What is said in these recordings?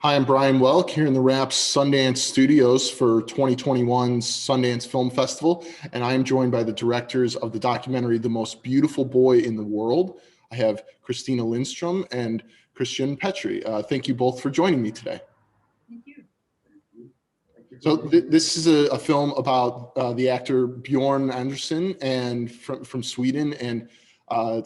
Hi, I'm Brian Welk here in the TheWrap Sundance Studios for 2021's Sundance Film Festival, and I am joined by the directors of the documentary The Most Beautiful Boy in the World. I have Christina Lindstrom and Christian Petri. Thank you both for joining me today. Thank you. So this is a film about the actor Bjorn Andersson and from Sweden, and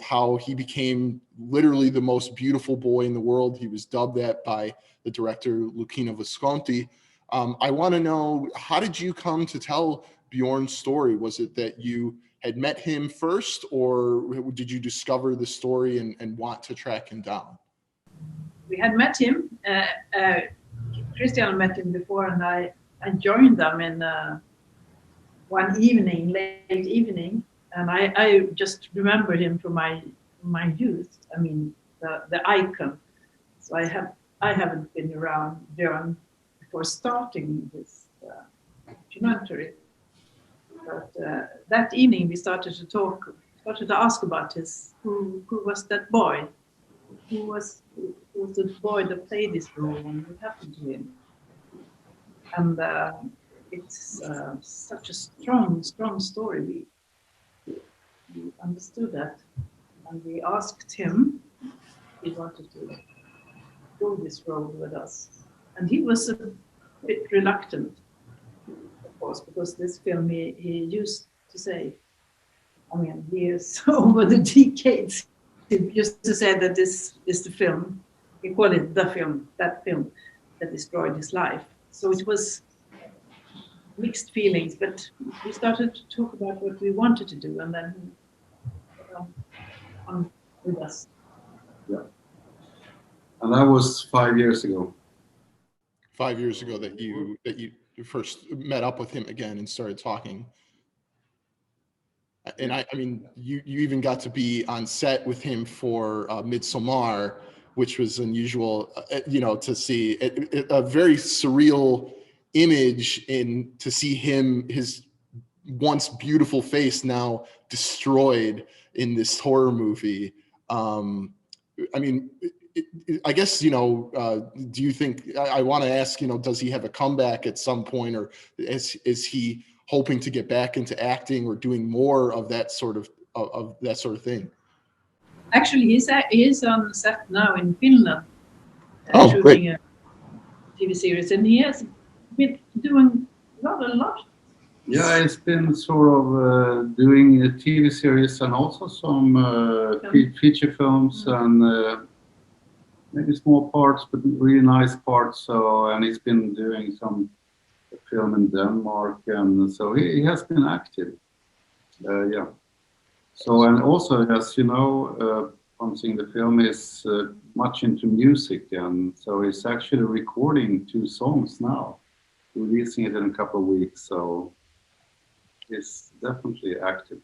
how he became literally the most beautiful boy in the world. He was dubbed that by the director Lucina Visconti. I want to know, how did you come to tell Bjorn's story? Was it that you had met him first, or did you discover the story and want to track him down? We had met him. Christian met him before, and I joined them in one evening, late evening, and I just remember him from my youth. I mean, the icon. So I haven't been around Björn before starting this documentary, but that evening we started to ask about who was that boy, who was the boy that played this role, and what happened to him. And it's such a strong story. We understood that, and we asked him if he wanted to go this road with us. And he was a bit reluctant, of course, because this film he used to say, I mean, years over the decades, he used to say that this is the film, he called it the film, that film that destroyed his life. So it was mixed feelings, but we started to talk about what we wanted to do, and then on with us. Yeah. And that was 5 years ago. 5 years ago that you first met up with him again and started talking. And I mean, you even got to be on set with him for Midsommar, which was unusual, to see a very surreal image to see his once beautiful face now destroyed in this horror movie. I mean, I guess, do you think, I want to ask, does he have a comeback at some point, or is he hoping to get back into acting or doing more of that sort of thing? Actually, he's on set now in Finland, shooting great. a TV series, and he has been doing not a lot. Yeah, he's been sort of doing a TV series and also some feature films and maybe small parts, but really nice parts. So, and he's been doing some film in Denmark, and so he has been active. Yeah. So, and also, as you know, from seeing the film, is much into music, and so he's actually recording 2 songs now, releasing it in a couple of weeks. So he's definitely active.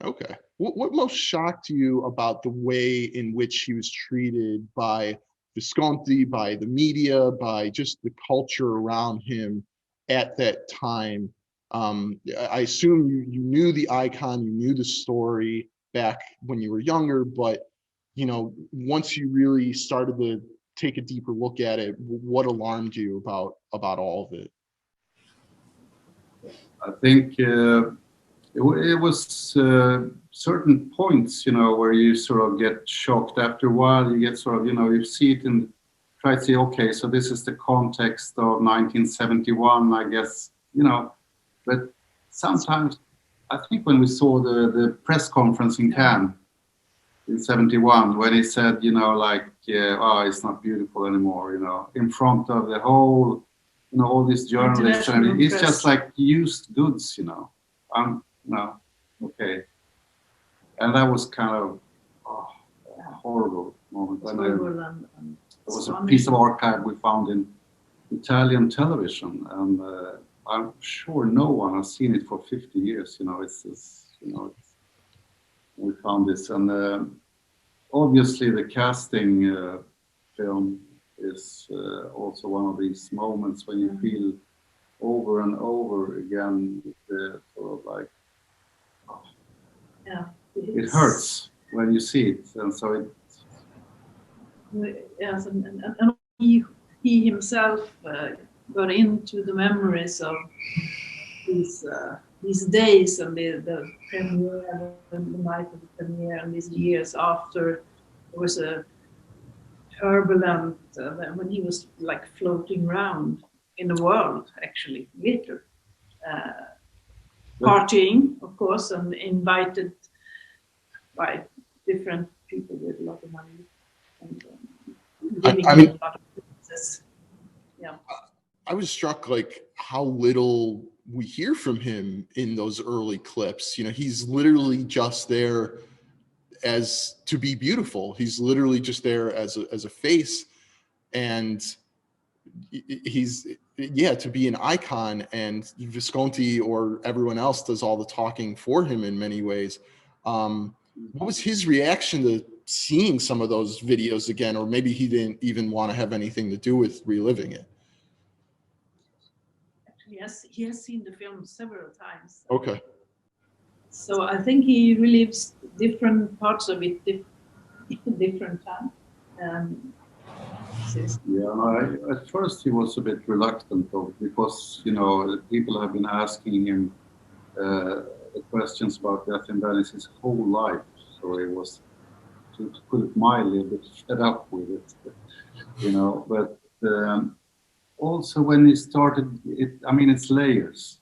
Okay. What most shocked you about the way in which he was treated by Visconti, by the media, by just the culture around him at that time? I assume you knew the icon, you knew the story back when you were younger, but once you really started to take a deeper look at it, what alarmed you about all of it? I think it was certain points, where you sort of get shocked. After a while, you get sort of, you see it and try to say, okay, so this is the context of 1971, I guess, but sometimes I think when we saw the press conference in Cannes in 71, when he said, it's not beautiful anymore, in front of the whole, all these journalists, and it's just like used goods, okay. And that was kind of a horrible moment. It was a piece of archive we found in Italian television, and I'm sure no one has seen it for 50 years. We found this, and obviously the casting film is also one of these moments when you feel over and over again the sort of like, it hurts when you see it, and so it. Yes, and he he himself got into the memories of these days and the premiere and the night of the premiere and these years after. There was a turbulent when he was like floating around in the world, actually, later. Partying, of course, and invited by different people with a lot of money and living in a lot of places. Yeah. I was struck like how little we hear from him in those early clips. You know, he's literally just there as to be beautiful. He's literally just there as a face, and he's to be an icon, and Visconti or everyone else does all the talking for him in many ways. What was his reaction to seeing some of those videos again, or maybe he didn't even want to have anything to do with reliving it? Yes, he has seen the film several times. Okay. So I think he relives different parts of it different time. At first he was a bit reluctant because, you know, people have been asking him questions about death in Venice his whole life. So he was, to put it mildly, a bit fed up with it, you know. But also when he started, I mean, it's layers.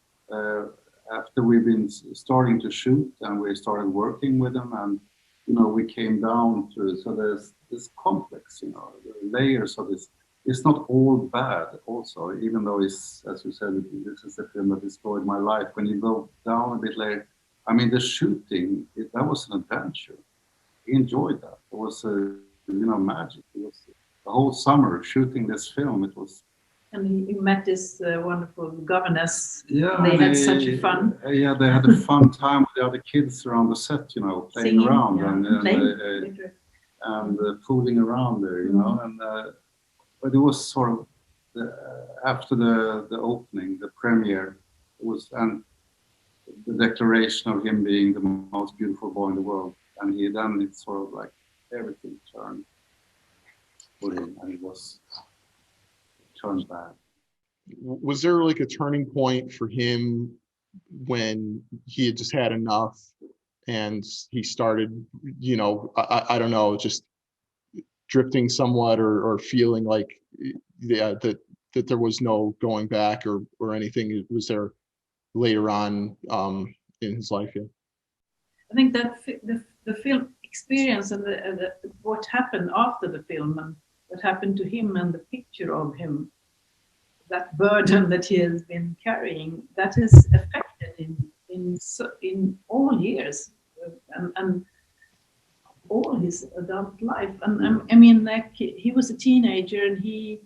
After we've been starting to shoot and we started working with him, and you know, we came down to, so there's this complex, you know, the layers of this. It's not all bad also, even though it's, as you said, this is a film that destroyed my life. When you go down a bit later, I mean, the shooting, that was an adventure. He enjoyed that. It was, you know, magic. It was the whole summer shooting this film. It was. And he met this wonderful governess. Yeah, they had such a fun. Yeah, they had a fun time with the other kids around the set, you know, playing Singing, around yeah, and fooling around there, you know. And but it was sort of after the opening, the premiere, it was, and the declaration of him being the most beautiful boy in the world, and then it's sort of like everything turned for him, and it was turned bad. Was there like a turning point for him when he had just had enough and he started, you know, I don't know, just drifting somewhat, or feeling like, yeah, that there was no going back or anything? Was there later on in his life? Yeah. I think that the film experience and what happened after the film and what happened to him and the picture of him, that burden that he has been carrying, that is affected in all years and all his adult life. And I mean, like, he was a teenager, and he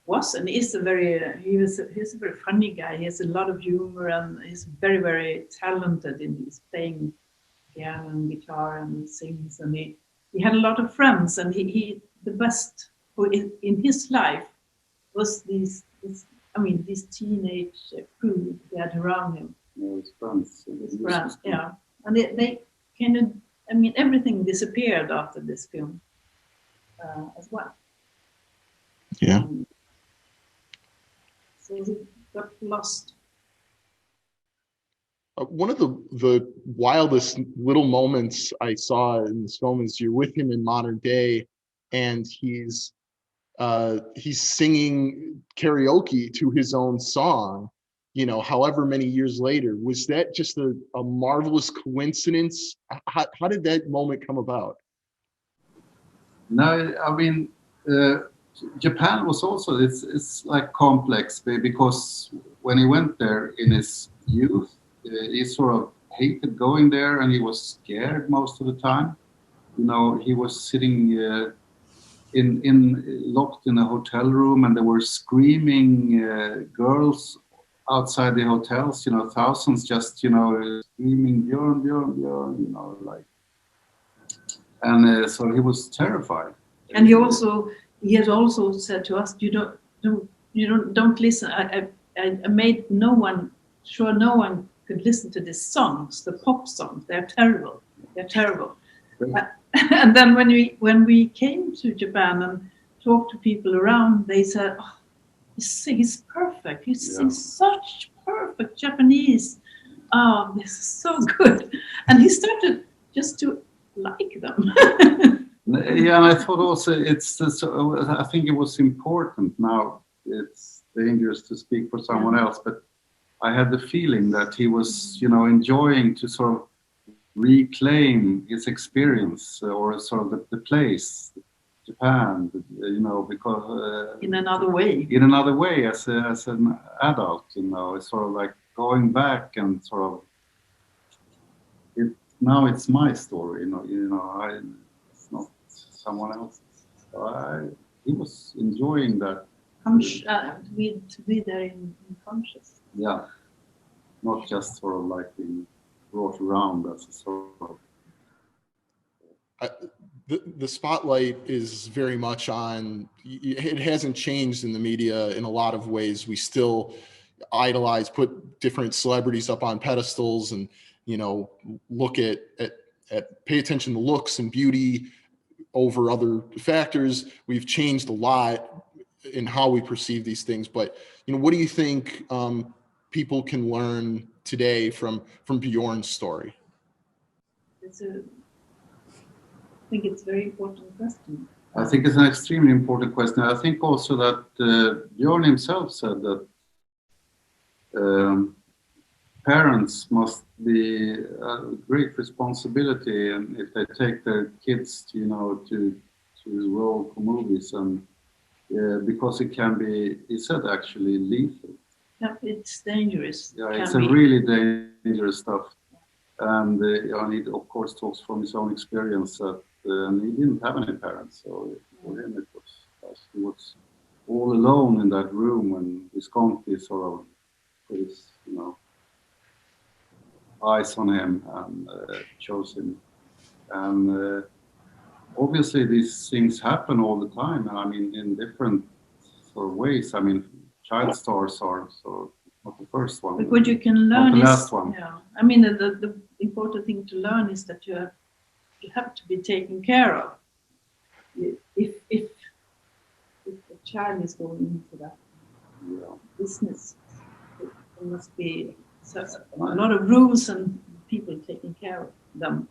was a very he's a very funny guy. He has a lot of humor, and he's very, very talented in his playing piano and guitar and sings. And he had a lot of friends, and he the best in his life was these teenage crew he had around him. Yeah, his friends. His friends, yeah. And they kind of, I mean, everything disappeared after this film as well. Yeah. So he got lost. One of the wildest little moments I saw in this film is you're with him in modern day, and he's singing karaoke to his own song, you know, however many years later. Was that just a marvelous coincidence? How did that moment come about? No, I mean, Japan was also, it's like complex, because when he went there in his youth, he sort of hated going there, and he was scared most of the time. You know, he was sitting locked in a hotel room, and there were screaming girls outside the hotels, you know, thousands just, you know, screaming Björn, Björn, Björn, you know, like, and so he was terrified. And he had also said to us, don't listen. I made no one could listen to these songs, the pop songs. They're terrible. They're terrible. And then when we came to Japan and talked to people around, they said, oh, he's perfect. He's such perfect Japanese. Oh, this is so good. And he started just to like them. Yeah, and I thought also I think it was important. Now it's dangerous to speak for someone else, but I had the feeling that he was, enjoying to sort of reclaim his experience or sort of the place, Japan, because in another way. In another way, as an adult, it's sort of like going back and sort of now it's my story, it's not someone else's. So he was enjoying that. To be there in conscious. Yeah, not just sort of like being brought around as a sort of. The spotlight is very much on, it hasn't changed in the media in a lot of ways. We still idolize, put different celebrities up on pedestals and, look at pay attention to looks and beauty over other factors. We've changed a lot in how we perceive these things, but, what do you think people can learn today from Bjorn's story? I think it's a very important question. I think it's an extremely important question. I think also that Bjorn himself said that parents must be a great responsibility, and if they take their kids, to roll for movies, and because it can be, he said, actually lethal. Yeah, it's dangerous. Yeah, it's a really dangerous stuff, and he of course talks from his own experience that. And he didn't have any parents, so for him he was all alone in that room when Visconti sort of put his, eyes on him and chose him. And obviously these things happen all the time, and I mean in different sort of ways. I mean, child stars are so not the first one. But what you can learn not the is, last one. Yeah, I mean the important thing to learn is that you have to be taken care of. If a child is going into that business, there must be a lot of rules and people taking care of them.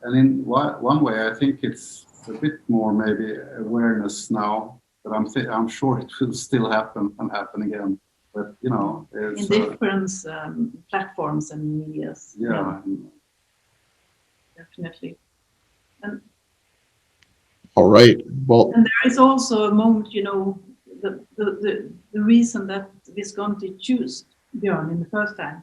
And in one way, I think it's a bit more maybe awareness now, but I'm sure it will still happen and happen again. But it's in different platforms and medias. Yeah. Definitely. All right. Well, and there is also a moment, the reason that Visconti chose Björn in the first time.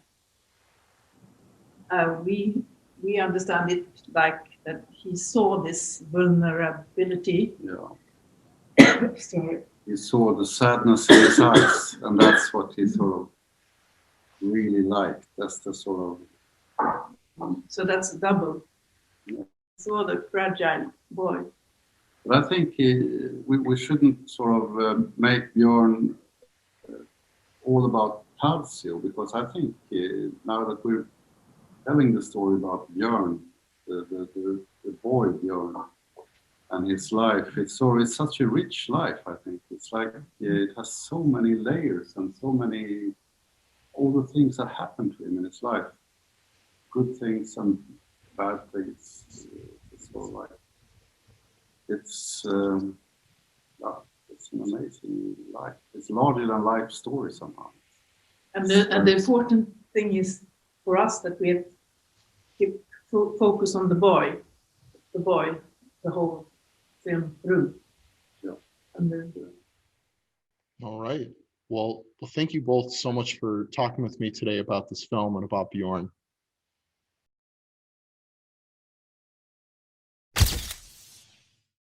We understand it like that he saw this vulnerability. Yeah. Sorry. He saw the sadness in his eyes, and that's what he sort of really liked. That's the sort of. So that's double. Yeah. Saw the fragile boy. But I think we shouldn't sort of make Björn all about Tadzio, because I think now that we're telling the story about Björn, the boy Björn, and his life, it's such a rich life. I think it's like it has so many layers and so many all the things that happened to him in his life, good things and bad things. It's all like it's an amazing life. It's larger than life story somehow. And the important thing is for us that we have keep focus on the boy, the whole film through. Yeah. And then, all right. Well, thank you both so much for talking with me today about this film and about Bjorn.